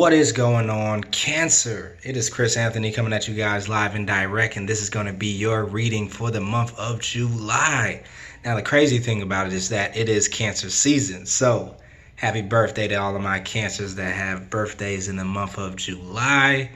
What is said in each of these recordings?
What is going on, Cancer? It is Chris Anthony coming at you guys live and direct, and this is going to be your reading for the month of July. Now, the crazy thing about it is that it is Cancer season, so happy birthday to all of my Cancers that have birthdays in the month of July.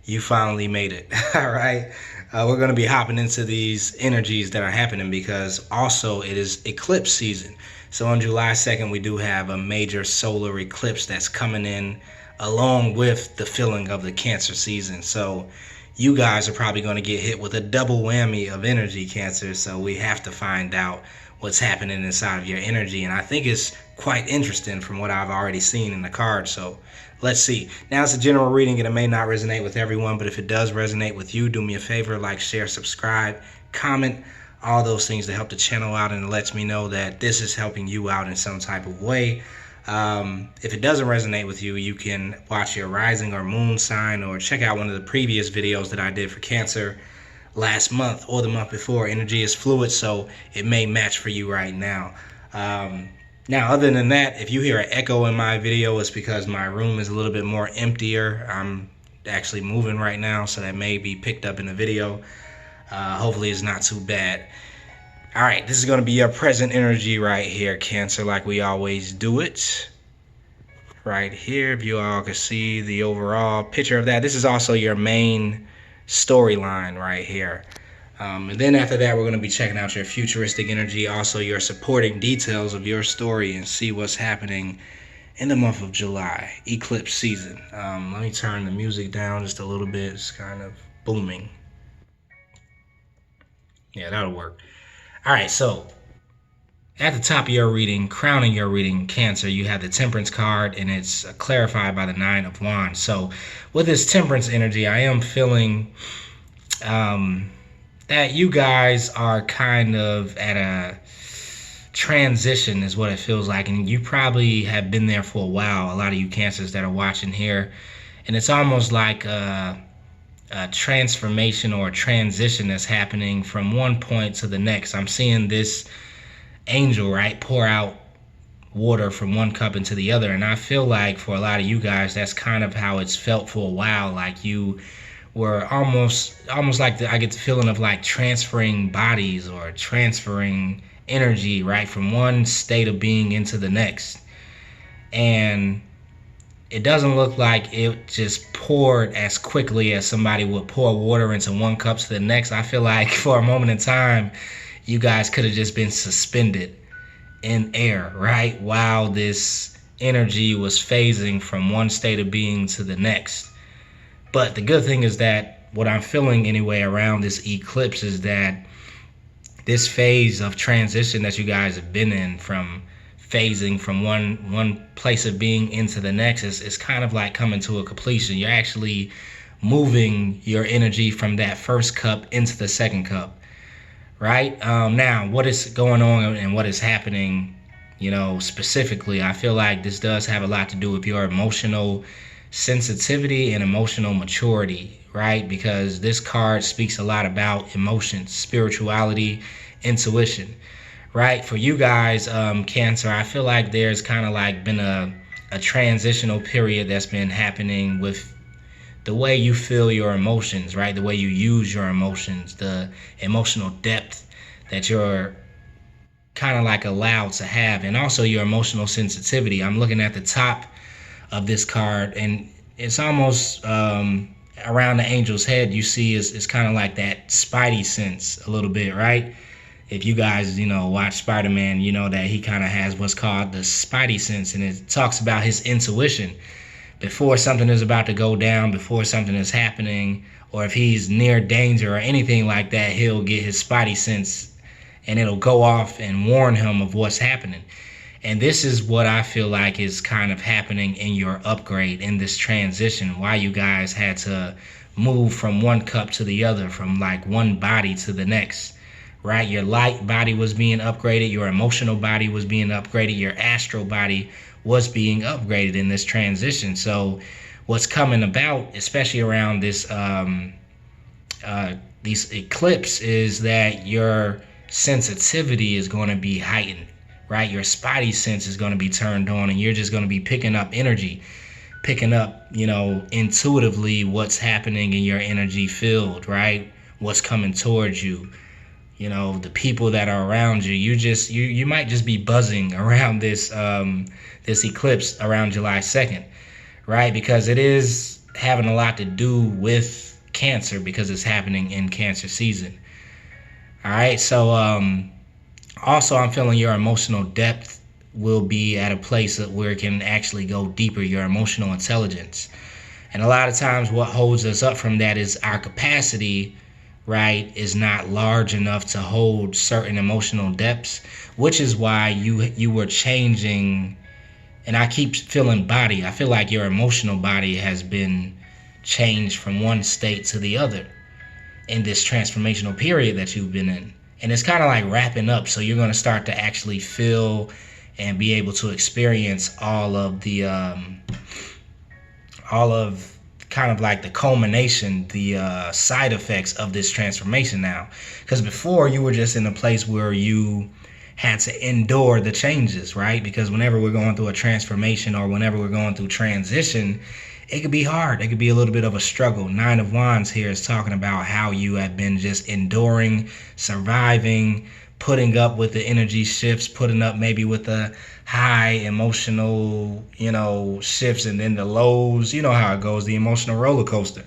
You finally made it. All right. We're going to be hopping into these energies that are happening because also it is eclipse season. So on July 2nd, we do have a major solar eclipse that's coming in along with the filling of the Cancer season. So you guys are probably going to get hit with a double whammy of energy, Cancer. So we have to find out what's happening inside of your energy. And I think it's quite interesting from what I've already seen in the card. So let's see. Now, it's a general reading and it may not resonate with everyone, but if it does resonate with you, do me a favor, like, share, subscribe, comment, all those things to help the channel out, and it lets me know that this is helping you out in some type of way. If it doesn't resonate with you, you can watch your rising or moon sign or check out one of the previous videos that I did for Cancer last month or the month before. Energy is fluid, so it may match for you right now. Now, other than that, if you hear an echo in my video, it's because my room is a little bit more emptier. I'm actually moving right now, so that may be picked up in the video. Hopefully it's not too bad. All right, this is going to be your present energy right here, Cancer, like we always do it. Right here, if you all can see the overall picture of that. This is also your main storyline right here. And then after that, we're going to be checking out your futuristic energy, also your supporting details of your story, and see what's happening in the month of July, eclipse season. Let me turn the music down just a little bit. It's kind of booming. Yeah, that'll work. All right, so at the top of your reading, crowning your reading, Cancer, you have the Temperance card, and it's clarified by the Nine of Wands. So with this Temperance energy, I am feeling that you guys are kind of at a transition is what it feels like, and you probably have been there for a while, a lot of you Cancers that are watching here, and it's almost like a transformation or a transition that's happening from one point to the next. I'm seeing this angel, right, pour out water from one cup into the other, and I feel like for a lot of you guys, that's kind of how it's felt for a while. Like you were almost like I get the feeling of like transferring bodies or transferring energy, right, from one state of being into the next. And it doesn't look like it just poured as quickly as somebody would pour water into one cup to the next. I feel like for a moment in time, you guys could have just been suspended in air, right, while this energy was phasing from one state of being to the next. But the good thing is that what I'm feeling anyway around this eclipse is that this phase of transition that you guys have been in, from phasing from one place of being into the next, is kind of like coming to a completion. You're actually moving your energy from that first cup into the second cup, right? Now, what is going on and what is happening, specifically, I feel like this does have a lot to do with your emotional sensitivity and emotional maturity, right? Because this card speaks a lot about emotions, spirituality, intuition, right? For you guys, Cancer, I feel like there's kind of like been a transitional period that's been happening with the way you feel your emotions, right? The way you use your emotions, the emotional depth that you're kind of like allowed to have, and also your emotional sensitivity. I'm looking at the top of this card, and it's almost around the angel's head. You see is kind of like that spidey sense a little bit, right? If you guys watch Spider-Man, you know that he kind of has what's called the spidey sense, and it talks about his intuition before something is about to go down, before something is happening, or if he's near danger or anything like that, he'll get his spidey sense and it'll go off and warn him of what's happening. And this is what I feel like is kind of happening in your upgrade, in this transition, why you guys had to move from one cup to the other, from like one body to the next, right? Your light body was being upgraded, your emotional body was being upgraded, your astral body was being upgraded in this transition. So what's coming about, especially around this these eclipse, is that your sensitivity is going to be heightened, right? Your spidey sense is going to be turned on, and you're just going to be picking up energy, picking up, intuitively what's happening in your energy field, right? What's coming towards you, the people that are around you. You might just be buzzing around this eclipse around July 2nd, right? Because it is having a lot to do with Cancer because it's happening in Cancer season. All right, so also I'm feeling your emotional depth will be at a place where it can actually go deeper, your emotional intelligence. And a lot of times what holds us up from that is our capacity, right, is not large enough to hold certain emotional depths, which is why you were changing. And I keep feeling body. I feel like your emotional body has been changed from one state to the other in this transformational period that you've been in. And it's kind of like wrapping up. So you're going to start to actually feel and be able to experience all of kind of like the culmination, the side effects of this transformation now. Because before you were just in a place where you had to endure the changes, right? Because whenever we're going through a transformation or whenever we're going through transition, it could be hard. It could be a little bit of a struggle. Nine of Wands here is talking about how you have been just enduring, surviving, putting up with the energy shifts, putting up maybe with the high emotional, shifts, and then the lows. You know how it goes, the emotional roller coaster.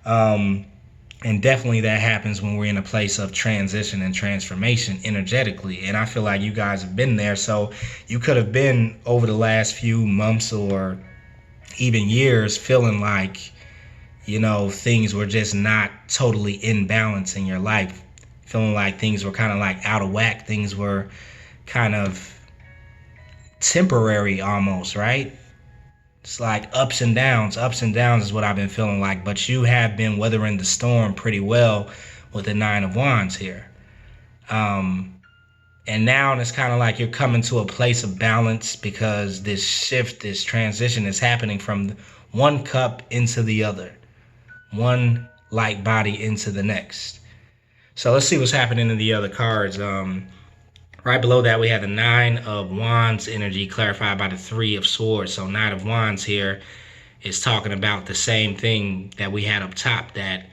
And definitely that happens when we're in a place of transition and transformation energetically. And I feel like you guys have been there. So you could have been over the last few months or even years feeling like, things were just not totally in balance in your life. Feeling like things were kind of like out of whack. Things were kind of temporary almost, right? It's like ups and downs. Ups and downs is what I've been feeling like. But you have been weathering the storm pretty well with the Nine of Wands here. And now it's kind of like you're coming to a place of balance because this shift, this transition is happening from one cup into the other, one light body into the next. So let's see what's happening in the other cards. Right below that, we have the Nine of Wands energy clarified by the Three of Swords. So Nine of Wands here is talking about the same thing that we had up top, that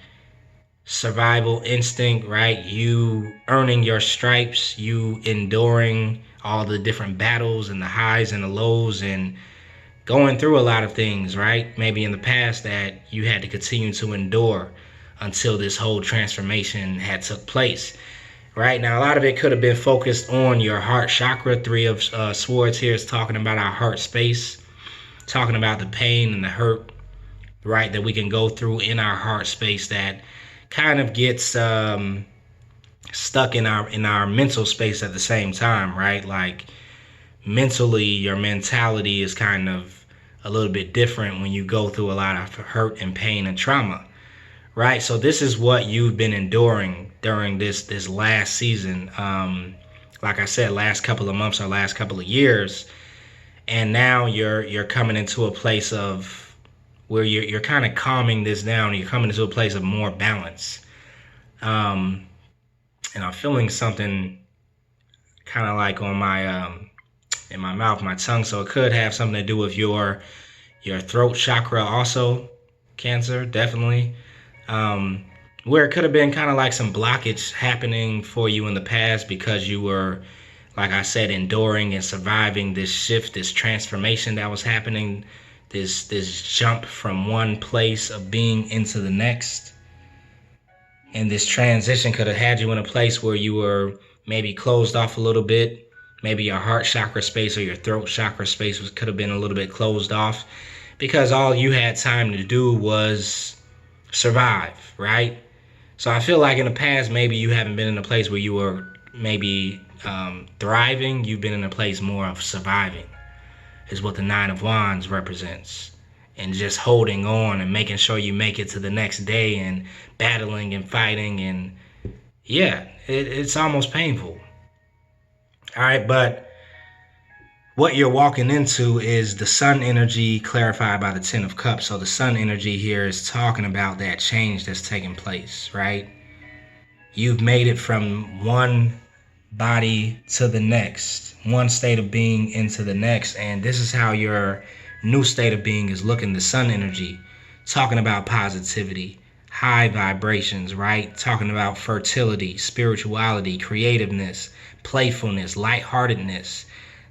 survival instinct, right? You earning your stripes, you enduring all the different battles and the highs and the lows and going through a lot of things, right? Maybe in the past that you had to continue to endure until this whole transformation had took place. Right now, a lot of it could have been focused on your heart chakra. Three of Swords here is talking about our heart space, talking about the pain and the hurt, right, that we can go through in our heart space that kind of gets stuck in our mental space at the same time, right? Like mentally, your mentality is kind of a little bit different when you go through a lot of hurt and pain and trauma. Right, so this is what you've been enduring during this last season. Like I said, last couple of months or last couple of years, and now you're coming into a place of where you're kind of calming this down. You're coming into a place of more balance. And I'm feeling something kind of like on my in my mouth, my tongue. So it could have something to do with your throat chakra, also, Cancer, definitely. Where it could have been kind of like some blockage happening for you in the past because you were, like I said, enduring and surviving this shift, this transformation that was happening, this jump from one place of being into the next. And this transition could have had you in a place where you were maybe closed off a little bit. Maybe your heart chakra space or your throat chakra space could have been a little bit closed off because all you had time to do was survive, right? So I feel like in the past, maybe you haven't been in a place where you were maybe thriving. You've been in a place more of surviving, is what the Nine of Wands represents. And just holding on and making sure you make it to the next day and battling and fighting. And yeah, it's almost painful. All right, but what you're walking into is the sun energy clarified by the Ten of Cups. So the sun energy here is talking about that change that's taking place, right? You've made it from one body to the next, one state of being into the next. And this is how you're new state of being is looking the sun energy, talking about positivity, high vibrations, right? Talking about fertility, spirituality, creativeness, playfulness, lightheartedness.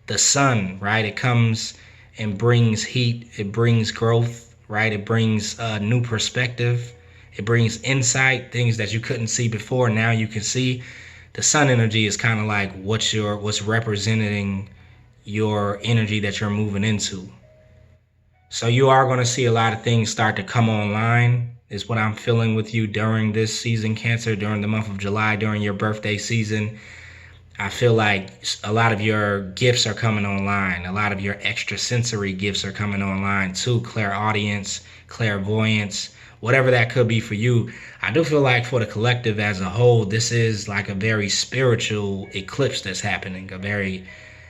The sun, right? It comes and brings heat, it brings growth, right? It brings a new perspective, it brings insight, things that you couldn't see before, now you can see. The sun energy is kind of like what's representing your energy that you're moving into. So you are going to see a lot of things start to come online, is what I'm feeling with you during this season, Cancer, during the month of July, during your birthday season. I feel like a lot of your gifts are coming online. A lot of your extrasensory gifts are coming online too. Clairaudience, clairvoyance, whatever that could be for you. I do feel like for the collective as a whole, this is like a very spiritual eclipse that's happening, a very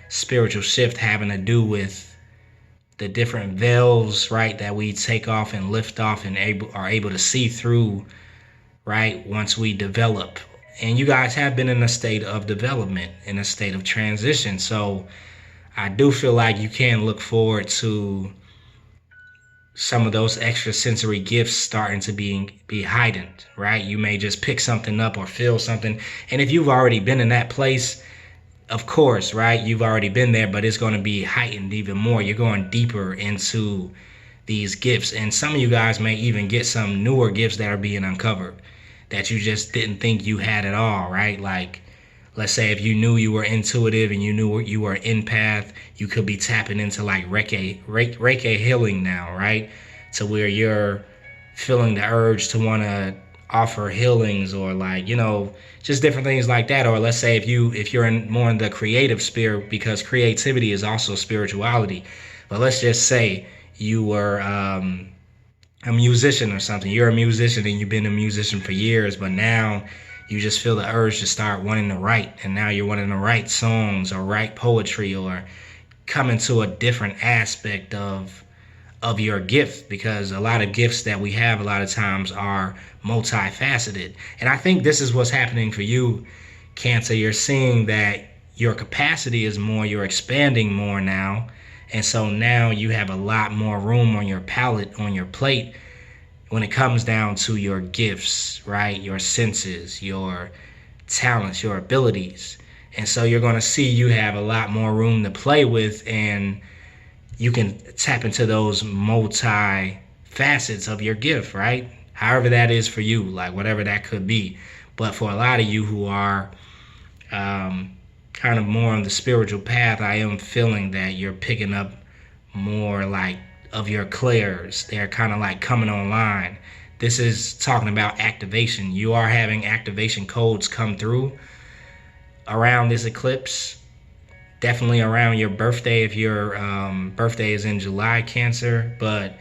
spiritual shift having to do with the different veils, right, that we take off and lift off and are able to see through, right, once we develop. And you guys have been in a state of development, in a state of transition. So I do feel like you can look forward to some of those extrasensory gifts starting to be heightened, right? You may just pick something up or feel something. And if you've already been in that place, of course, right, you've already been there, but it's going to be heightened even more. You're going deeper into these gifts. And some of you guys may even get some newer gifts that are being uncovered that you just didn't think you had at all, right? Like, let's say if you knew you were intuitive and you knew you were empath, you could be tapping into like Reiki healing now, right? To where you're feeling the urge to want to offer healings or like, just different things like that. Or let's say if you're more in the creative spirit, because creativity is also spirituality. But let's just say you were a musician or something. You're a musician and you've been a musician for years, but now you just feel the urge to start wanting to write, and now you're wanting to write songs or write poetry or come into a different aspect of your gift, because a lot of gifts that we have a lot of times are multifaceted. And I think this is what's happening for you, Cancer. You're seeing that your capacity is more, you're expanding more now. And so now you have a lot more room on your palette, on your plate, when it comes down to your gifts, right? Your senses, your talents, your abilities. And so you're going to see you have a lot more room to play with, and you can tap into those multi facets of your gift, right? However that is for you, like whatever that could be. But for a lot of you who are kind of more on the spiritual path, I am feeling that you're picking up more like of your clairs. They're kind of like coming online. This is talking about activation. You are having activation codes come through around this eclipse. Definitely around your birthday if your birthday is in July, Cancer. But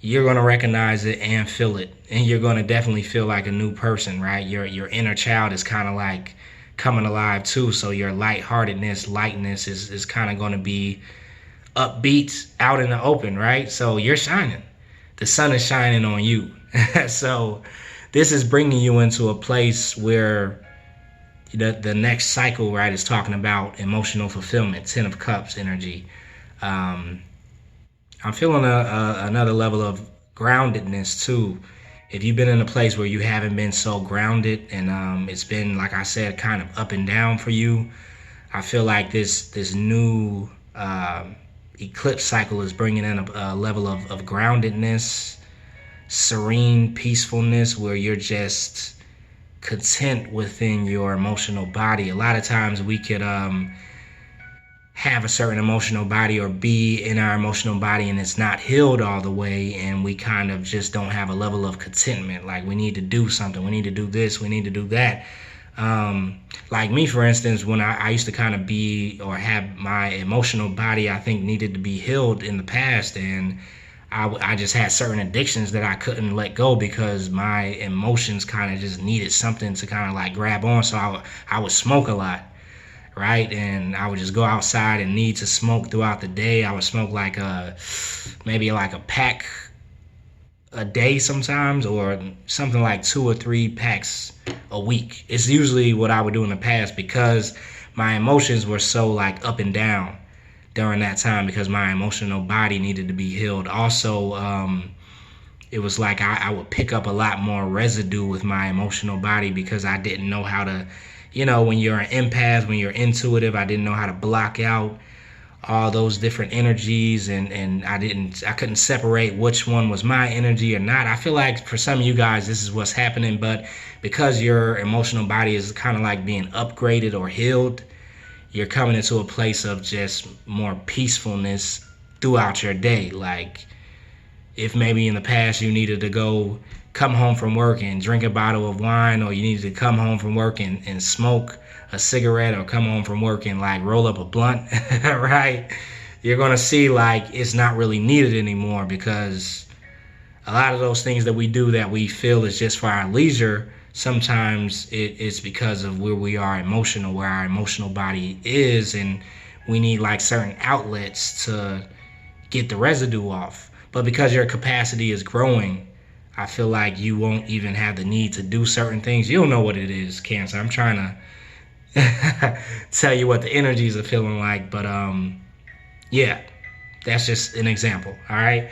you're going to recognize it and feel it. And you're going to definitely feel like a new person, right? Your inner child is kind of like coming alive too. So your lightheartedness, lightness is kind of going to be upbeat, out in the open, right? So you're shining. The sun is shining on you. So this is bringing you into a place where the next cycle, right, is talking about emotional fulfillment, 10 of Cups energy. I'm feeling another level of groundedness too. If you've been in a place where you haven't been so grounded and it's been, like I said, kind of up and down for you, I feel like this new eclipse cycle is bringing in a level of groundedness, serene peacefulness, where you're just content within your emotional body. A lot of times we could have a certain emotional body or be in our emotional body and it's not healed all the way, and we kind of just don't have a level of contentment. Like, we need to do something, we need to do this, we need to do that. Like me, for instance, when I used to kind of be or have my emotional body, I think, needed to be healed in the past, and I just had certain addictions that I couldn't let go because my emotions kind of just needed something to kind of like grab on. So I would smoke a lot, right? And I would just go outside and need to smoke throughout the day. I would smoke like maybe like a pack a day sometimes, or something like 2 or 3 packs a week. It's usually what I would do in the past because my emotions were so like up and down during that time because my emotional body needed to be healed. Also, it was like I would pick up a lot more residue with my emotional body because I didn't know how to, when you're an empath, when you're intuitive, I didn't know how to block out all those different energies, and I couldn't separate which one was my energy or not. I feel like for some of you guys this is what's happening, but because your emotional body is kind of like being upgraded or healed, you're coming into a place of just more peacefulness throughout your day. Like, if maybe in the past you needed to come home from work and drink a bottle of wine, or you needed to come home from work and smoke a cigarette, or come home from work and like roll up a blunt, right? You're gonna see like it's not really needed anymore, because a lot of those things that we do that we feel is just for our leisure, sometimes it's because of where we are emotional, where our emotional body is, and we need like certain outlets to get the residue off. But because your capacity is growing, I feel like you won't even have the need to do certain things. You'll know what it is, Cancer. I'm trying to tell you what the energies are feeling like, but yeah, that's just an example. All right.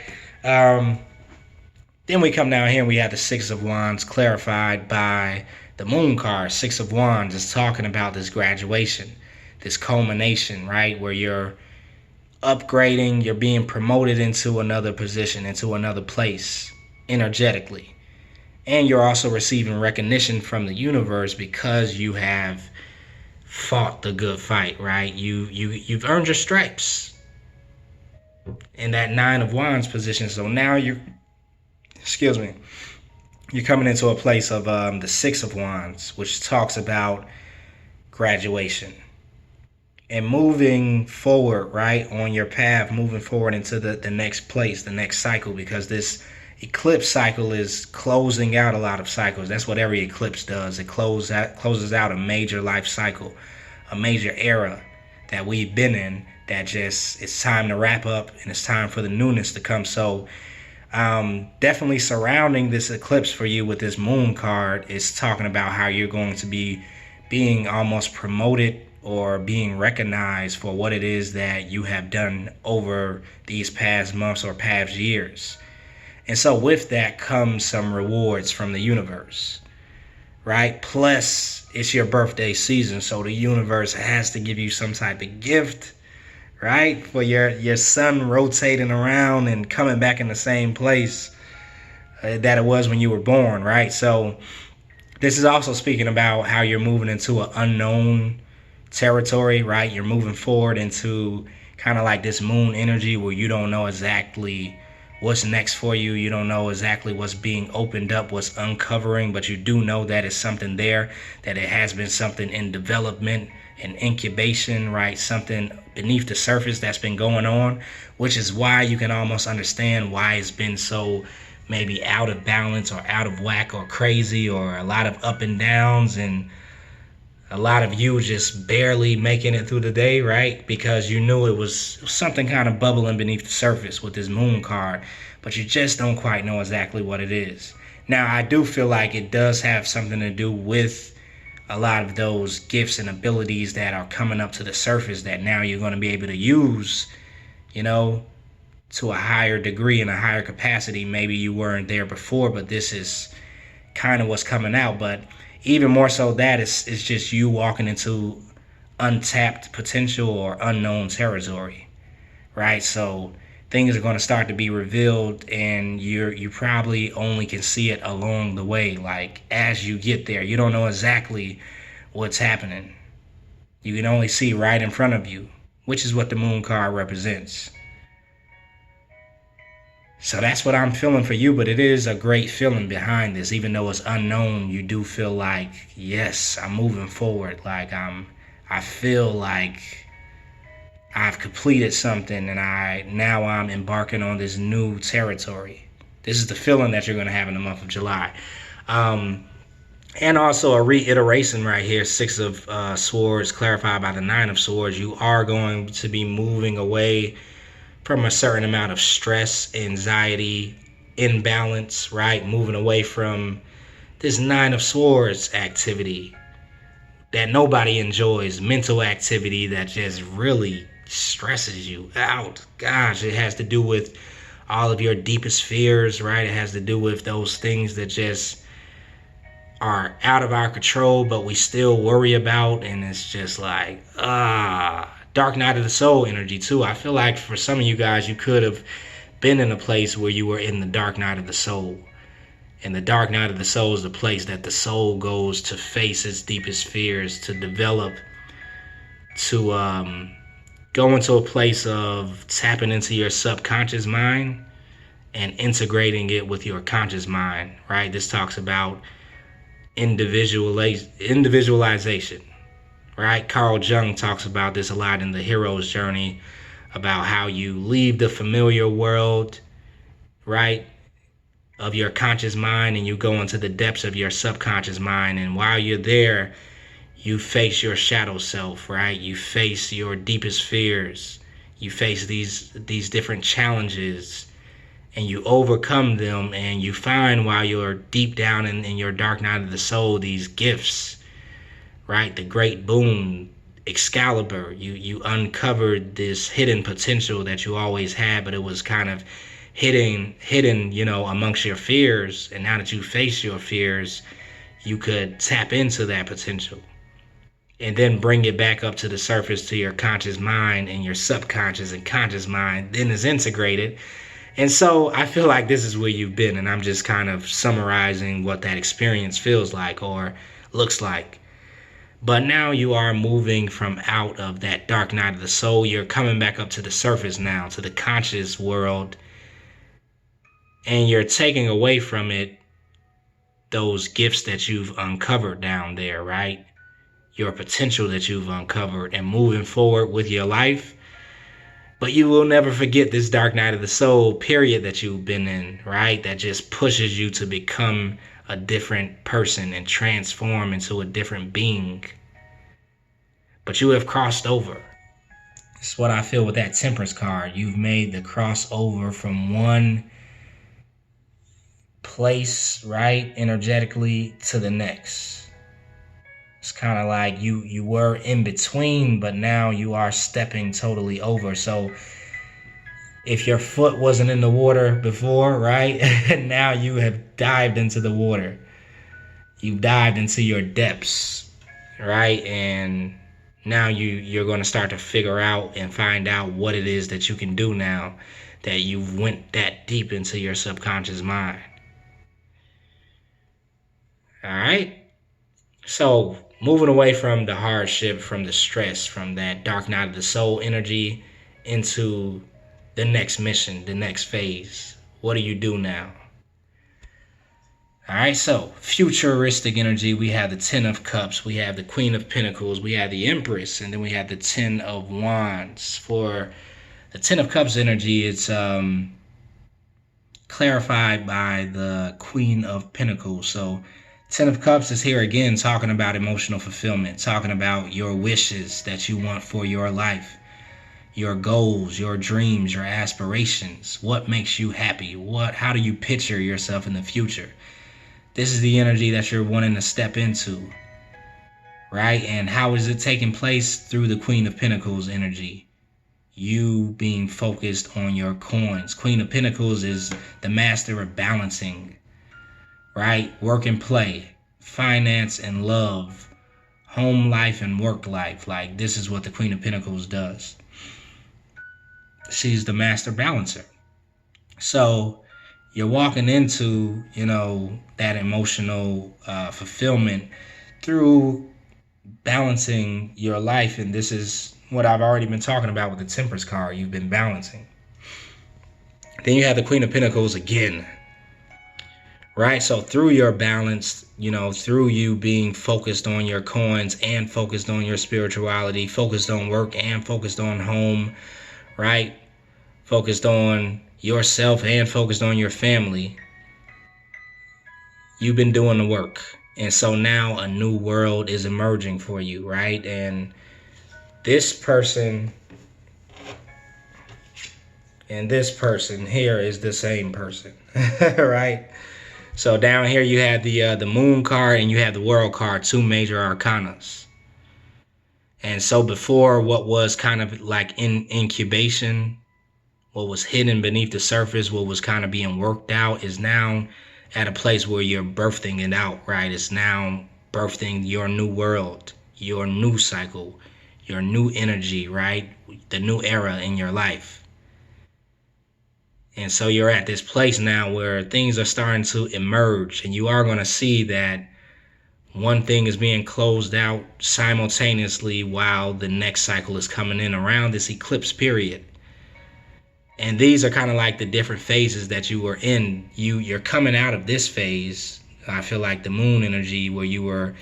Then we come down here and we have the Six of Wands clarified by the Moon card. Six of Wands is talking about this graduation, this culmination, right? Where you're upgrading, you're being promoted into another position, into another place energetically. And you're also receiving recognition from the universe because you have fought the good fight, right? You've earned your stripes in that Nine of Wands position. So now you're coming into a place of the Six of Wands, which talks about graduation and moving forward, right, on your path, moving forward into the next place, the next cycle, because this eclipse cycle is closing out a lot of cycles. That's what every eclipse does. It closes out a major life cycle, a major era that we've been in, that just, it's time to wrap up and it's time for the newness to come. So definitely surrounding this eclipse for you with this Moon card is talking about how you're going to be being almost promoted or being recognized for what it is that you have done over these past months or past years. And so with that comes some rewards from the universe, right? Plus, it's your birthday season, so the universe has to give you some type of gift, right? For your sun rotating around and coming back in the same place that it was when you were born, right? So this is also speaking about how you're moving into an unknown territory, right? You're moving forward into kind of like this moon energy where you don't know exactly what's next for you. You don't know exactly what's being opened up, what's uncovering, but you do know that it's something there, that it has been something in development and incubation, right? Something beneath the surface that's been going on, which is why you can almost understand why it's been so maybe out of balance or out of whack or crazy, or a lot of up and downs, and a lot of you just barely making it through the day, right? Because you knew it was something kind of bubbling beneath the surface with this Moon card, but you just don't quite know exactly what it is. Now, I do feel like it does have something to do with a lot of those gifts and abilities that are coming up to the surface that now you're going to be able to use, to a higher degree and a higher capacity. Maybe you weren't there before, but this is kind of what's coming out. But even more so, that is just you walking into untapped potential or unknown territory, right? So things are going to start to be revealed, and you probably only can see it along the way. Like, as you get there, you don't know exactly what's happening. You can only see right in front of you, which is what the Moon card represents. So that's what I'm feeling for you, but it is a great feeling behind this. Even though it's unknown, you do feel like, yes, I'm moving forward. Like I feel like I've completed something, and now I'm embarking on this new territory. This is the feeling that you're going to have in the month of July. And also a reiteration right here, Six of Swords clarified by the Nine of Swords. You are going to be moving away from a certain amount of stress, anxiety, imbalance, right? Moving away from this Nine of Swords activity that nobody enjoys, mental activity that just really stresses you out. Gosh, it has to do with all of your deepest fears, right? It has to do with those things that just are out of our control, but we still worry about. And it's just like, dark night of the soul energy, too. I feel like for some of you guys, you could have been in a place where you were in the dark night of the soul. And the dark night of the soul is the place that the soul goes to face its deepest fears, to develop, to go into a place of tapping into your subconscious mind and integrating it with your conscious mind, right? This talks about individualization, right? Carl Jung talks about this a lot in The Hero's Journey, about how you leave the familiar world, right, of your conscious mind, and you go into the depths of your subconscious mind. And while you're there, you face your shadow self, right? You face your deepest fears. You face these different challenges, and you overcome them, and you find, while you're deep down in your dark night of the soul, these gifts, right? The great boon, Excalibur. You uncovered this hidden potential that you always had, but it was kind of hidden, amongst your fears. And now that you face your fears, you could tap into that potential and then bring it back up to the surface, to your conscious mind, and your subconscious and conscious mind then is integrated. And so I feel like this is where you've been, and I'm just kind of summarizing what that experience feels like or looks like. But now you are moving from out of that dark night of the soul. You're coming back up to the surface now, to the conscious world, and you're taking away from it those gifts that you've uncovered down there, right? Your potential that you've uncovered, and moving forward with your life. But you will never forget this dark night of the soul period that you've been in, right? That just pushes you to become a different person and transform into a different being. But you have crossed over. It's what I feel with that Temperance card. You've made the crossover from one place, right, energetically, to the next. It's kind of like you were in between, but now you are stepping totally over. So if your foot wasn't in the water before, right, now you have dived into the water. You've dived into your depths, right? And now you're going to start to figure out and find out what it is that you can do now that you've went that deep into your subconscious mind. All right? So moving away from the hardship, from the stress, from that dark night of the soul energy into the next mission, the next phase. What do you do now? All right, so futuristic energy, we have the Ten of Cups, we have the Queen of Pentacles, we have the Empress, and then we have the Ten of Wands. For the Ten of Cups energy, it's clarified by the Queen of Pentacles. So Ten of Cups is here again talking about emotional fulfillment, talking about your wishes that you want for your life, your goals, your dreams, your aspirations. What makes you happy? How do you picture yourself in the future? This is the energy that you're wanting to step into, right? And how is it taking place? Through the Queen of Pentacles energy. You being focused on your coins. Queen of Pentacles is the master of balancing, right? Work and play, finance and love, home life and work life. Like, this is what the Queen of Pentacles does. She's the master balancer. So you're walking into, that emotional fulfillment through balancing your life. And this is what I've already been talking about with the Temperance card. You've been balancing. Then you have the Queen of Pentacles again, right? So through your balance, through you being focused on your coins and focused on your spirituality, focused on work and focused on home, right? Focused on yourself and focused on your family. You've been doing the work. And so now a new world is emerging for you, right? And this person and this person here is the same person, right? So down here you have the Moon card and you have the World card, two major arcanas. And so before, what was kind of like in incubation, what was hidden beneath the surface, what was kind of being worked out, is now at a place where you're birthing it out, right? It's now birthing your new world, your new cycle, your new energy, right? The new era in your life. And so you're at this place now where things are starting to emerge, and you are going to see that one thing is being closed out simultaneously while the next cycle is coming in around this eclipse period. And these are kind of like the different phases that you were in. You're coming out of this phase. I feel like the moon energy, where you were,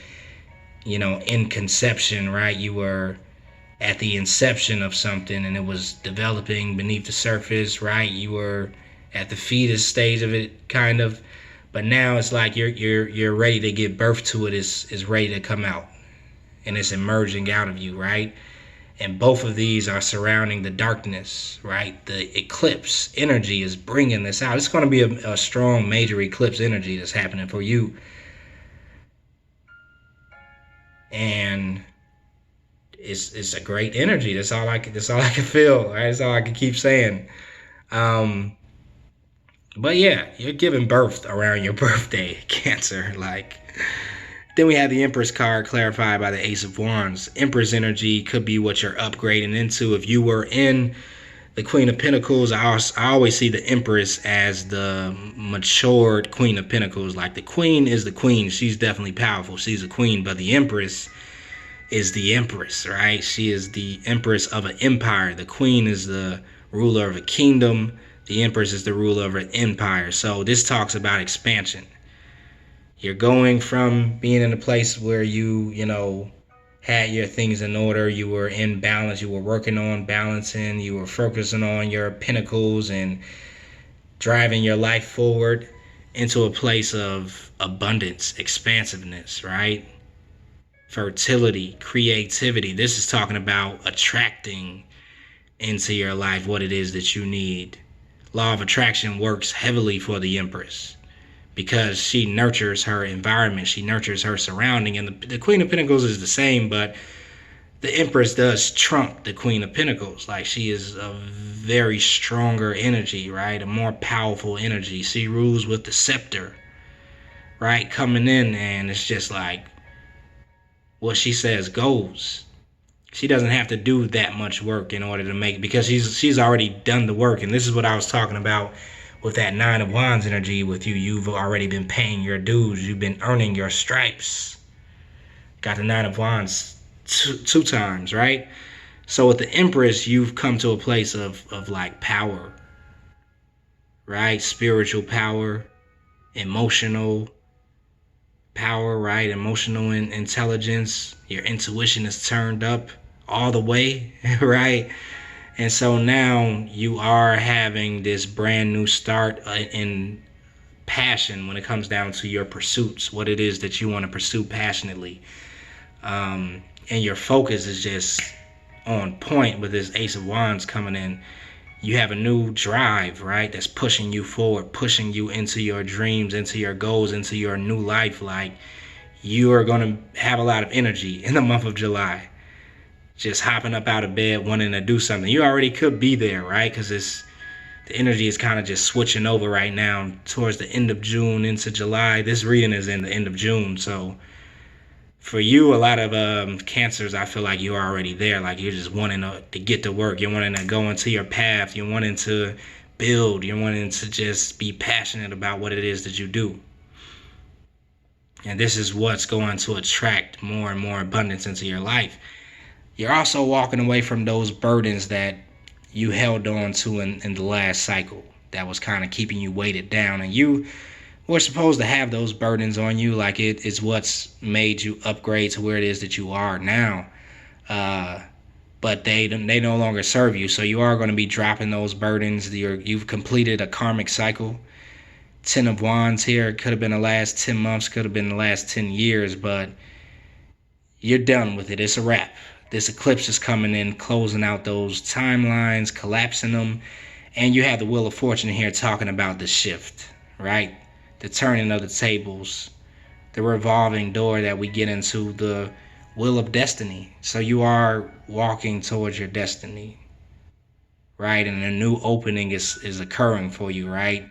in conception, right? You were at the inception of something and it was developing beneath the surface, right? You were at the fetus stage of it, kind of. But now it's like you're ready to give birth to it. Is ready to come out, and it's emerging out of you, right? And both of these are surrounding the darkness, right? The eclipse energy is bringing this out. It's going to be a strong major eclipse energy that's happening for you. And it's a great energy. That's all I can feel, right? That's all I can keep saying. But yeah, you're giving birth around your birthday, Cancer. Then we have the Empress card clarified by the Ace of Wands. Empress energy could be what you're upgrading into. If you were in the Queen of Pentacles, I always see the Empress as the matured Queen of Pentacles. Like, the Queen is the Queen. She's definitely powerful. She's a Queen. But the Empress is the Empress, right? She is the Empress of an empire. The Queen is the ruler of a kingdom. The Empress is the ruler of an empire. So this talks about expansion. You're going from being in a place where you had your things in order. You were in balance. You were working on balancing. You were focusing on your pinnacles and driving your life forward into a place of abundance, expansiveness, right? Fertility, creativity. This is talking about attracting into your life what it is that you need. Law of attraction works heavily for the Empress because she nurtures her environment. She nurtures her surrounding. And the Queen of Pentacles is the same, but the Empress does trump the Queen of Pentacles. Like, she is a very stronger energy, right? A more powerful energy. She rules with the scepter, right? Coming in, and it's just like what she says goes. She doesn't have to do that much work in order to make it, because she's already done the work. And this is what I was talking about with that Nine of Wands energy with you. You've already been paying your dues. You've been earning your stripes. Got the Nine of Wands two times, right? So with the Empress, you've come to a place of like power, right? Spiritual power, emotional power, right? Emotional intelligence. Your intuition is turned up all the way, right? And so now you are having this brand new start in passion when it comes down to your pursuits, what it is that you want to pursue passionately. And your focus is just on point with this Ace of Wands coming in. You have a new drive, right? That's pushing you forward, pushing you into your dreams, into your goals, into your new life. Like, you are going to have a lot of energy in the month of July. Just hopping up out of bed, wanting to do something. You already could be there, right? Because the energy is kind of just switching over right now towards the end of June into July. This reading is in the end of June. So for you, a lot of Cancers, I feel like you're already there. Like, you're just wanting to get to work. You're wanting to go into your path. You're wanting to build. You're wanting to just be passionate about what it is that you do. And this is what's going to attract more and more abundance into your life. You're also walking away from those burdens that you held on to in the last cycle that was kind of keeping you weighted down. And you were supposed to have those burdens on you. Like, it is what's made you upgrade to where it is that you are now. But they no longer serve you. So you are going to be dropping those burdens. You've completed a karmic cycle. 10 of Wands here. It could have been the last 10 months, could have been the last 10 years, but you're done with it. It's a wrap. This eclipse is coming in, closing out those timelines, collapsing them. And you have the Wheel of Fortune here talking about the shift, right? The turning of the tables, the revolving door that we get into, the wheel of destiny. So you are walking towards your destiny, right? And a new opening is occurring for you, right?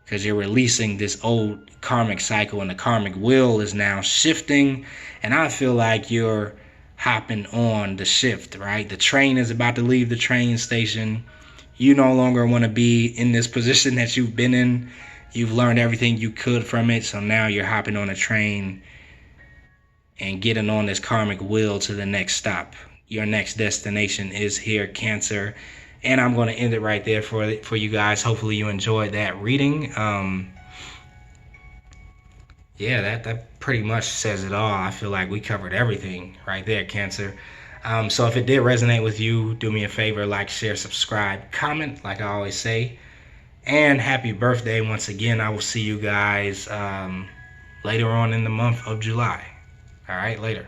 Because you're releasing this old karmic cycle, and the karmic wheel is now shifting. And I feel like you're hopping on the shift, right? The train is about to leave the train station. You no longer want to be in this position that you've been in. You've learned everything you could from it, so now you're hopping on a train and getting on this karmic wheel to the next stop. Your next destination is here, Cancer. And I'm going to end it right there for you guys. Hopefully you enjoyed that reading. Yeah, that pretty much says it all. I feel like we covered everything right there, Cancer. So if it did resonate with you, do me a favor, like, share, subscribe, comment, like I always say. And happy birthday once again. I will see you guys later on in the month of July. All right, later.